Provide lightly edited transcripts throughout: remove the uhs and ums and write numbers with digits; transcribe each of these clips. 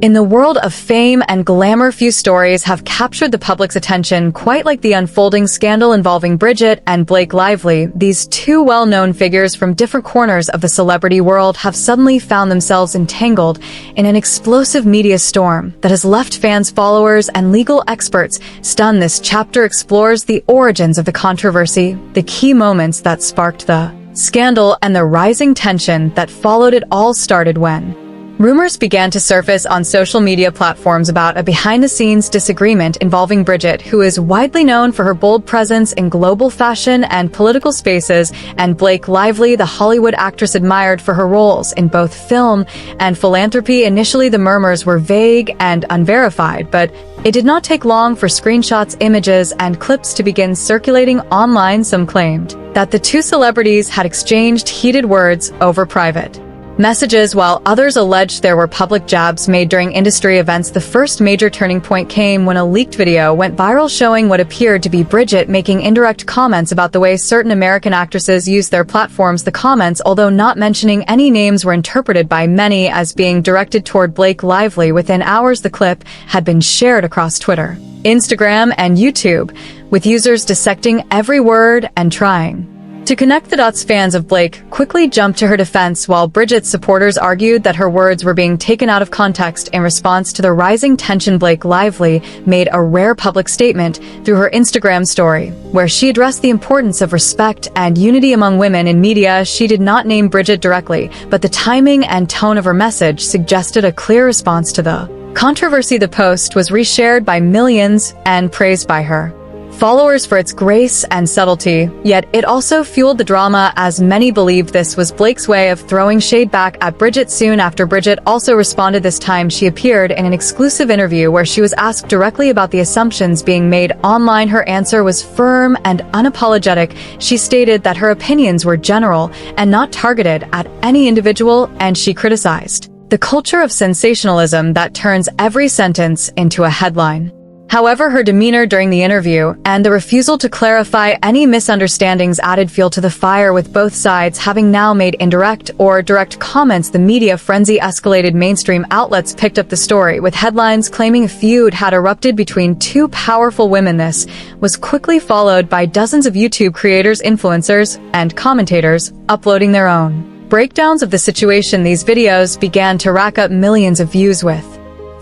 In the world of fame and glamour, few stories have captured the public's attention quite like the unfolding scandal involving Brigitte and Blake Lively. These two well-known figures from different corners of the celebrity world have suddenly found themselves entangled in an explosive media storm that has left fans, followers, and legal experts stunned. This chapter explores the origins of the controversy, the key moments that sparked the scandal, and the rising tension that followed. It all started when rumors began to surface on social media platforms about a behind-the-scenes disagreement involving Brigitte, who is widely known for her bold presence in global fashion and political spaces, and Blake Lively, the Hollywood actress admired for her roles in both film and philanthropy. Initially, the murmurs were vague and unverified, but it did not take long for screenshots, images, and clips to begin circulating online. Some claimed that the two celebrities had exchanged heated words over private messages, while others alleged there were public jabs made during industry events. The first major turning point came when a leaked video went viral showing what appeared to be Brigitte making indirect comments about the way certain American actresses use their platforms. The comments, although not mentioning any names, were interpreted by many as being directed toward Blake Lively. Within hours, the clip had been shared across Twitter, Instagram, and YouTube, with users dissecting every word and trying to connect the dots. Fans of Blake quickly jumped to her defense, while Brigitte's supporters argued that her words were being taken out of context. In response to the rising tension, Blake Lively made a rare public statement through her Instagram story, where she addressed the importance of respect and unity among women in media. She did not name Brigitte directly, but the timing and tone of her message suggested a clear response to the controversy. The post was reshared by millions and praised by her followers for its grace and subtlety, yet it also fueled the drama, as many believed this was Blake's way of throwing shade back at Brigitte. Soon after, Brigitte also responded. This time she appeared in an exclusive interview where she was asked directly about the assumptions being made online. Her answer was firm and unapologetic. She stated that her opinions were general and not targeted at any individual, and she criticized the culture of sensationalism that turns every sentence into a headline. However, her demeanor during the interview and the refusal to clarify any misunderstandings added fuel to the fire, with both sides having now made indirect or direct comments. The media frenzy escalated. Mainstream outlets picked up the story, with headlines claiming a feud had erupted between two powerful women. This was quickly followed by dozens of YouTube creators, influencers, and commentators uploading their own breakdowns of the situation. These videos began to rack up millions of views, with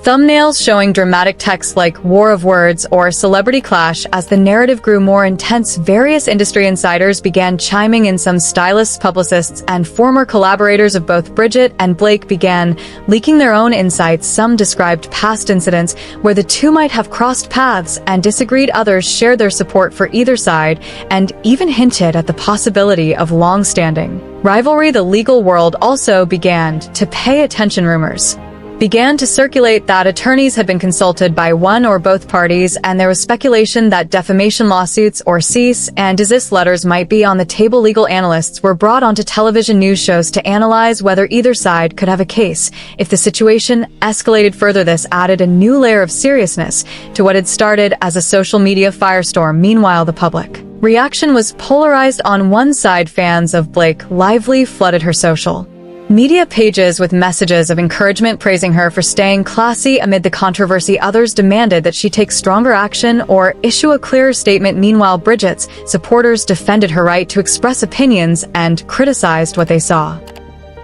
thumbnails showing dramatic text like "War of Words" or "Celebrity Clash." As the narrative grew more intense, various industry insiders began chiming in. Some stylists, publicists, and former collaborators of both Brigitte and Blake began leaking their own insights. Some described past incidents where the two might have crossed paths and disagreed. Others shared their support for either side and even hinted at the possibility of long-standing rivalry. The legal world also began to pay attention. Rumors began to circulate that attorneys had been consulted by one or both parties, and there was speculation that defamation lawsuits or cease and desist letters might be on the table. Legal analysts were brought onto television news shows to analyze whether either side could have a case if the situation escalated further. This added a new layer of seriousness to what had started as a social media firestorm. Meanwhile, the public reaction was polarized. On one side, fans of Blake Lively flooded her social media pages with messages of encouragement praising her for staying classy amid the controversy. Others demanded that she take stronger action or issue a clearer statement. Meanwhile, Brigitte's supporters defended her right to express opinions and criticized what they saw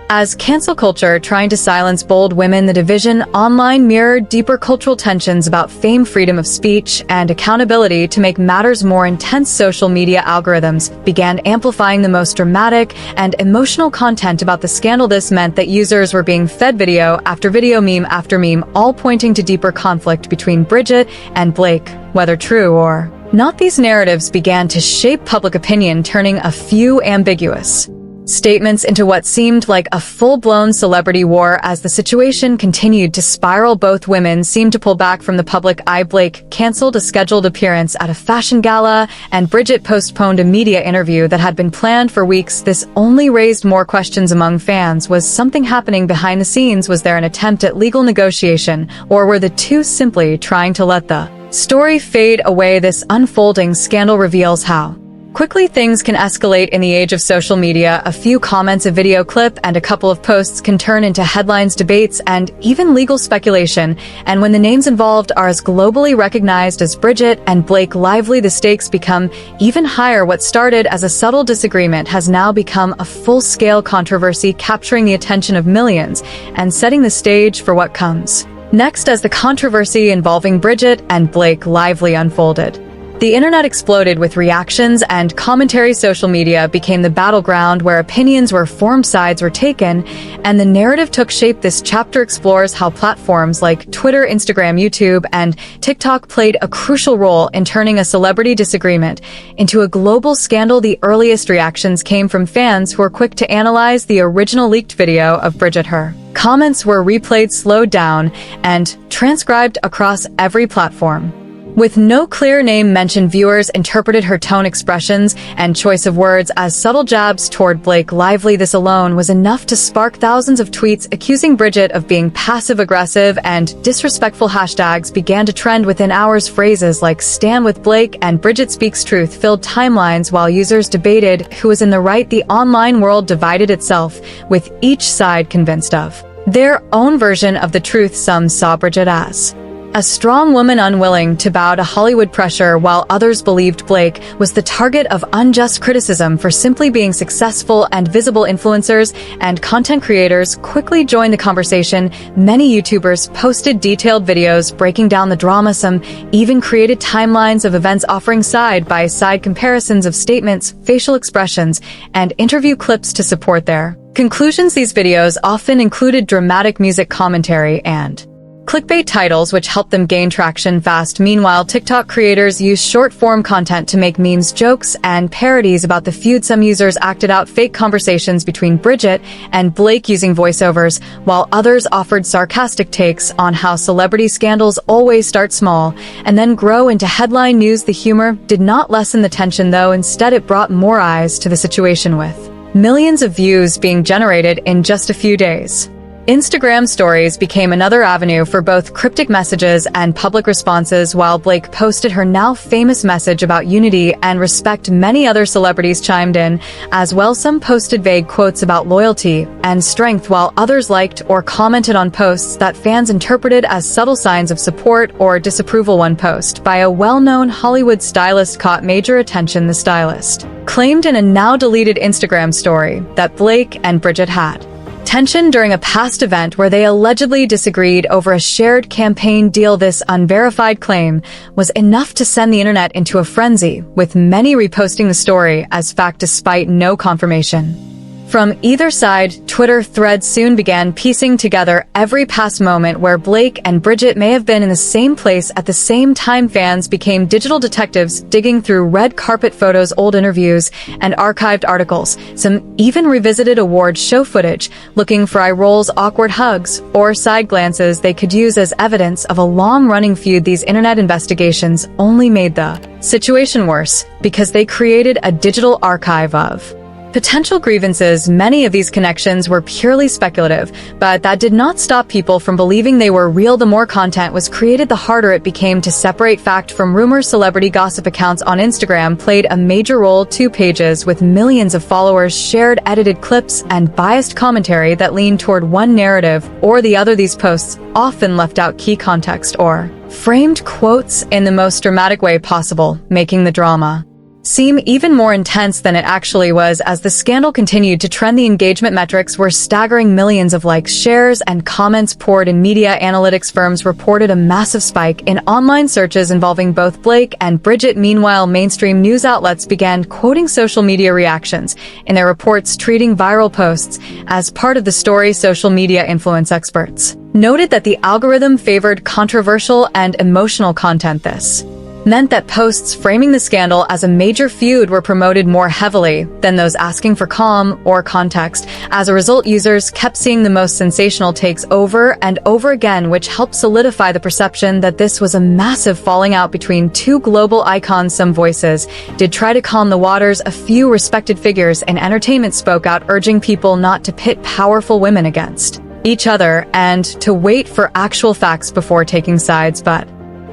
as cancel culture trying to silence bold women. The division online mirrored deeper cultural tensions about fame, freedom of speech, and accountability. To make matters more intense, social media algorithms began amplifying the most dramatic and emotional content about the scandal. This meant that users were being fed video after video, meme after meme, all pointing to deeper conflict between Brigitte and Blake. Whether true or not, these narratives began to shape public opinion, turning a few ambiguous statements into what seemed like a full-blown celebrity war. As the situation continued to spiral, both women seemed to pull back from the public eye. Blake canceled a scheduled appearance at a fashion gala, and Brigitte postponed a media interview that had been planned for weeks. This only raised more questions among fans. Was something happening behind the scenes? Was there an attempt at legal negotiation, or were the two simply trying to let the story fade away? This unfolding scandal reveals how Quickly, things can escalate in the age of social media. A few comments, a video clip, and a couple of posts can turn into headlines, debates, and even legal speculation. And when the names involved are as globally recognized as Brigitte and Blake Lively, the stakes become even higher. What started as a subtle disagreement has now become a full-scale controversy, capturing the attention of millions and setting the stage for what comes next as the controversy involving Brigitte and Blake Lively unfolded. The internet exploded with reactions and commentary. Social media became the battleground where opinions were formed, sides were taken, and the narrative took shape. This chapter explores how platforms like Twitter, Instagram, YouTube, and TikTok played a crucial role in turning a celebrity disagreement into a global scandal. The earliest reactions came from fans who were quick to analyze the original leaked video of Brigitte. Her comments were replayed, slowed down, and transcribed across every platform. With no clear name mentioned, viewers interpreted her tone, expressions, and choice of words as subtle jabs toward Blake Lively. This alone was enough to spark thousands of tweets accusing Brigitte of being passive-aggressive and disrespectful. Hashtags began to trend within hours. Phrases like "Stand with Blake" and "Brigitte speaks truth" filled timelines while users debated who was in the right. The online world divided itself, with each side convinced of their own version of the truth. Some saw Brigitte as a strong woman unwilling to bow to Hollywood pressure, while others believed Blake was the target of unjust criticism for simply being successful and visible. Influencers and content creators quickly joined the conversation. Many YouTubers posted detailed videos breaking down the drama. Some even created timelines of events, offering side-by-side comparisons of statements, facial expressions, and interview clips to support their conclusions. These videos often included dramatic music commentary and clickbait titles, which helped them gain traction fast. Meanwhile, TikTok creators used short-form content to make memes, jokes, and parodies about the feud. Some users acted out fake conversations between Brigitte and Blake using voiceovers, while others offered sarcastic takes on how celebrity scandals always start small and then grow into headline news. The humor did not lessen the tension, though. Instead, it brought more eyes to the situation, with millions of views being generated in just a few days. Instagram stories became another avenue for both cryptic messages and public responses. While Blake posted her now famous message about unity and respect, many other celebrities chimed in as well. Some posted vague quotes about loyalty and strength, while others liked or commented on posts that fans interpreted as subtle signs of support or disapproval. One post by a well-known Hollywood stylist caught major attention. The stylist claimed in a now-deleted Instagram story that Blake and Brigitte had tension during a past event where they allegedly disagreed over a shared campaign deal. This unverified claim was enough to send the internet into a frenzy, with many reposting the story as fact despite no confirmation from either side. Twitter threads soon began piecing together every past moment where Blake and Brigitte may have been in the same place at the same time. Fans became digital detectives, digging through red carpet photos, old interviews, and archived articles. Some even revisited award show footage, looking for eye rolls, awkward hugs, or side glances they could use as evidence of a long-running feud. These internet investigations only made the situation worse, because they created a digital archive of potential grievances. Many of these connections were purely speculative, but that did not stop people from believing they were real. The more content was created, the harder it became to separate fact from rumor. Celebrity gossip accounts on Instagram played a major role. 2 pages with millions of followers shared edited clips and biased commentary that leaned toward one narrative or the other. These posts often left out key context or framed quotes in the most dramatic way possible, making the drama seem even more intense than it actually was. As the scandal continued to trend, the engagement metrics were staggering. Millions of likes, shares, and comments poured in. Media analytics firms reported a massive spike in online searches involving both Blake and Brigitte. Meanwhile, mainstream news outlets began quoting social media reactions in their reports, treating viral posts as part of the story. Social media influence experts noted that the algorithm favored controversial and emotional content. This meant that posts framing the scandal as a major feud were promoted more heavily than those asking for calm or context. As a result, users kept seeing the most sensational takes over and over again, which helped solidify the perception that this was a massive falling out between two global icons. Some voices did try to calm the waters. A few respected figures in entertainment spoke out, urging people not to pit powerful women against each other and to wait for actual facts before taking sides. But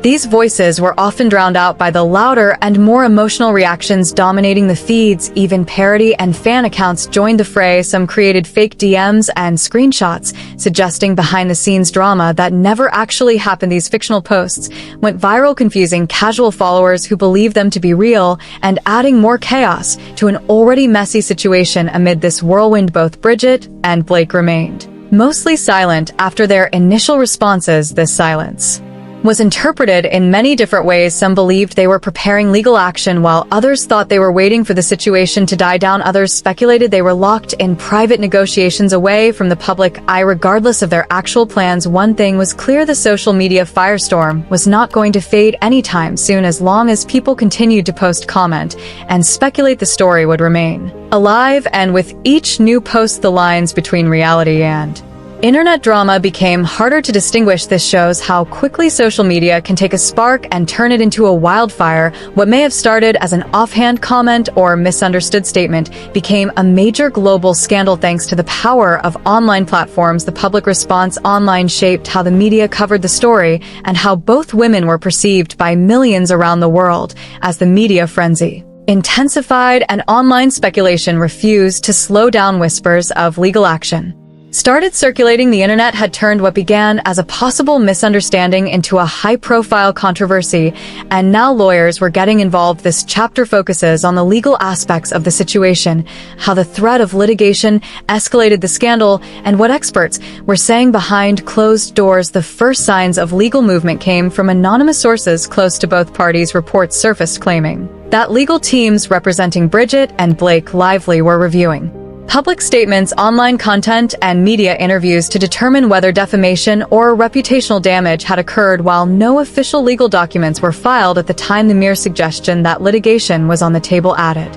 These voices were often drowned out by the louder and more emotional reactions dominating the feeds. Even parody and fan accounts joined the fray. Some created fake DMs and screenshots, suggesting behind-the-scenes drama that never actually happened. These fictional posts went viral, confusing casual followers who believed them to be real and adding more chaos to an already messy situation. Amid this whirlwind, both Brigitte and Blake remained mostly silent after their initial responses. This silence was interpreted in many different ways. Some believed they were preparing legal action, while others thought they were waiting for the situation to die down. Others speculated they were locked in private negotiations away from the public eye. Regardless of their actual plans, one thing was clear: the social media firestorm was not going to fade anytime soon. As long as people continued to post, comment, and speculate, the story would remain alive, and with each new post, the lines between reality and internet drama became harder to distinguish. This shows how quickly social media can take a spark and turn it into a wildfire. What may have started as an offhand comment or misunderstood statement became a major global scandal thanks to the power of online platforms. The public response online shaped how the media covered the story and how both women were perceived by millions around the world. As the media frenzy intensified and online speculation refused to slow down, whispers of legal action started circulating. The internet had turned what began as a possible misunderstanding into a high-profile controversy, and now lawyers were getting involved. This chapter focuses on the legal aspects of the situation, how the threat of litigation escalated the scandal, and what experts were saying behind closed doors. The first signs of legal movement came from anonymous sources close to both parties. Reports surfaced claiming that legal teams representing Brigitte and Blake Lively were reviewing public statements, online content, and media interviews to determine whether defamation or reputational damage had occurred. While no official legal documents were filed at the time, the mere suggestion that litigation was on the table added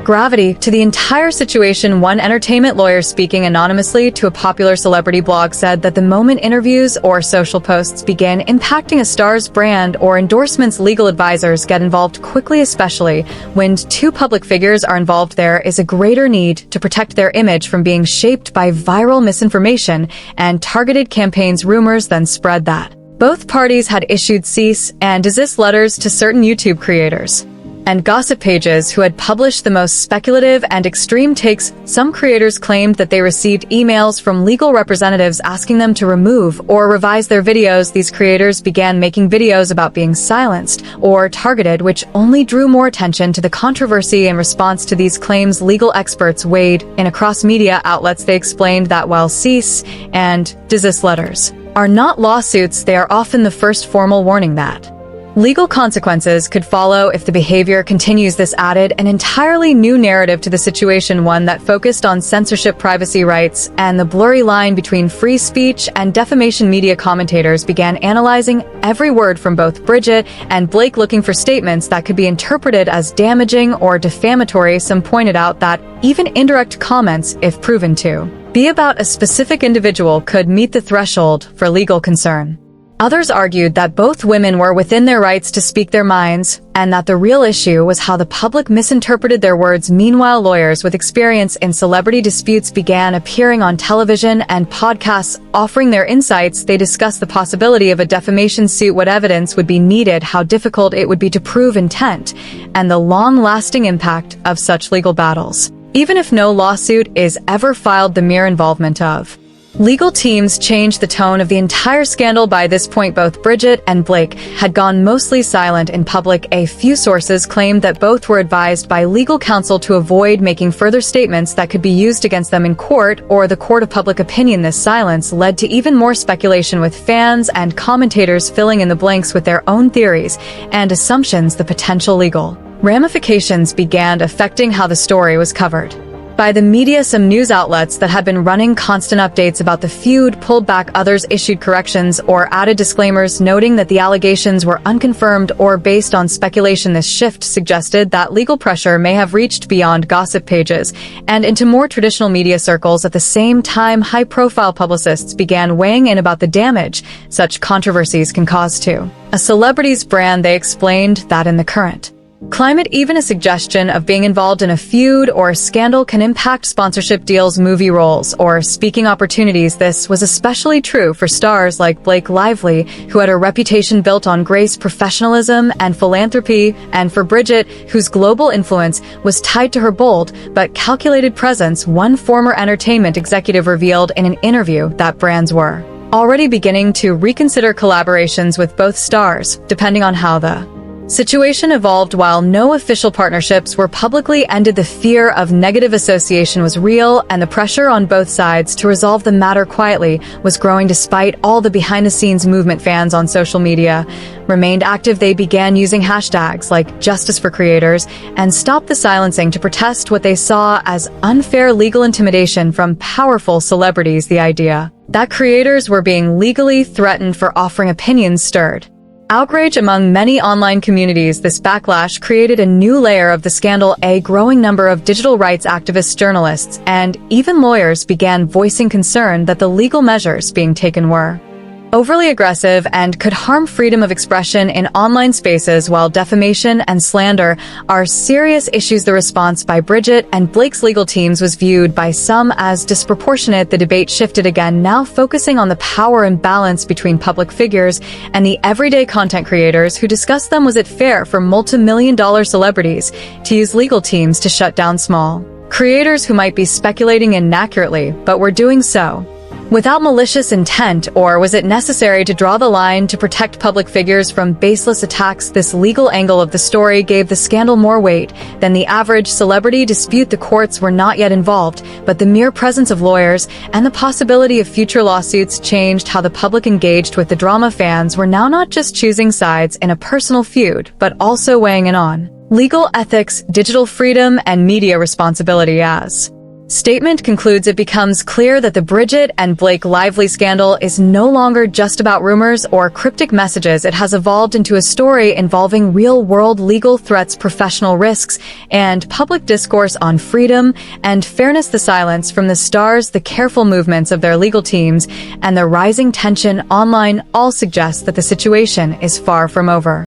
gravity to the entire situation. One entertainment lawyer, speaking anonymously to a popular celebrity blog, said that the moment interviews or social posts began impacting a star's brand or endorsements, legal advisors get involved quickly. Especially when two public figures are involved, there is a greater need to protect their image from being shaped by viral misinformation and targeted campaigns. Rumors then spread that both parties had issued cease and desist letters to certain YouTube creators and gossip pages who had published the most speculative and extreme takes. Some creators claimed that they received emails from legal representatives asking them to remove or revise their videos. These creators began making videos about being silenced or targeted, which only drew more attention to the controversy. In response to these claims, legal experts weighed in across media outlets. They explained that while cease and desist letters are not lawsuits, they are often the first formal warning that legal consequences could follow if the behavior continues. This added an entirely new narrative to the situation, one that focused on censorship, privacy rights, and the blurry line between free speech and defamation. Media commentators began analyzing every word from both Brigitte and Blake, looking for statements that could be interpreted as damaging or defamatory. Some pointed out that even indirect comments, if proven to be about a specific individual, could meet the threshold for legal concern. Others argued that both women were within their rights to speak their minds, and that the real issue was how the public misinterpreted their words. Meanwhile, lawyers with experience in celebrity disputes began appearing on television and podcasts, offering their insights. They discussed the possibility of a defamation suit, what evidence would be needed, how difficult it would be to prove intent, and the long-lasting impact of such legal battles. Even if no lawsuit is ever filed, the mere involvement of legal teams changed the tone of the entire scandal. By this point, both Brigitte and Blake had gone mostly silent in public. A few sources claimed that both were advised by legal counsel to avoid making further statements that could be used against them in court or the court of public opinion. This silence led to even more speculation, with fans and commentators filling in the blanks with their own theories and assumptions. The potential legal ramifications began affecting how the story was covered by the media. Some news outlets that had been running constant updates about the feud pulled back. Others issued corrections or added disclaimers, noting that the allegations were unconfirmed or based on speculation. This shift suggested that legal pressure may have reached beyond gossip pages and into more traditional media circles. At the same time, high-profile publicists began weighing in about the damage such controversies can cause to a celebrity's brand. They explained that in the current Climate, even a suggestion of being involved in a feud or scandal can impact sponsorship deals, movie roles, or speaking opportunities. This was especially true for stars like Blake Lively, who had a reputation built on grace, professionalism, and philanthropy, and for Brigitte, whose global influence was tied to her bold but calculated presence. One former entertainment executive revealed in an interview that brands were already beginning to reconsider collaborations with both stars, depending on how the situation evolved. While no official partnerships were publicly ended, the fear of negative association was real, and the pressure on both sides to resolve the matter quietly was growing. Despite all the behind-the-scenes movement, fans on social media remained active. They began using hashtags like Justice for Creators and Stop the Silencing to protest what they saw as unfair legal intimidation from powerful celebrities. The idea that creators were being legally threatened for offering opinions stirred outrage among many online communities. This backlash created a new layer of the scandal. A growing number of digital rights activists, journalists, and even lawyers began voicing concern that the legal measures being taken were overly aggressive and could harm freedom of expression in online spaces. While defamation and slander are serious issues, the response by Brigitte and Blake's legal teams was viewed by some as disproportionate. The debate shifted again, now focusing on the power imbalance between public figures and the everyday content creators who discussed them. Was it fair for multi-million-dollar celebrities to use legal teams to shut down small creators who might be speculating inaccurately but were doing so without malicious intent? Or was it necessary to draw the line to protect public figures from baseless attacks? This legal angle of the story gave the scandal more weight than the average celebrity dispute. The courts were not yet involved, but the mere presence of lawyers and the possibility of future lawsuits changed how the public engaged with the drama. Fans were now not just choosing sides in a personal feud, but also weighing in on legal ethics, digital freedom, and media responsibility. As statement concludes, it becomes clear that the Brigitte and Blake Lively scandal is no longer just about rumors or cryptic messages. It has evolved into a story involving real-world legal threats, professional risks, and public discourse on freedom and fairness. The silence from the stars, the careful movements of their legal teams, and the rising tension online all suggest that the situation is far from over.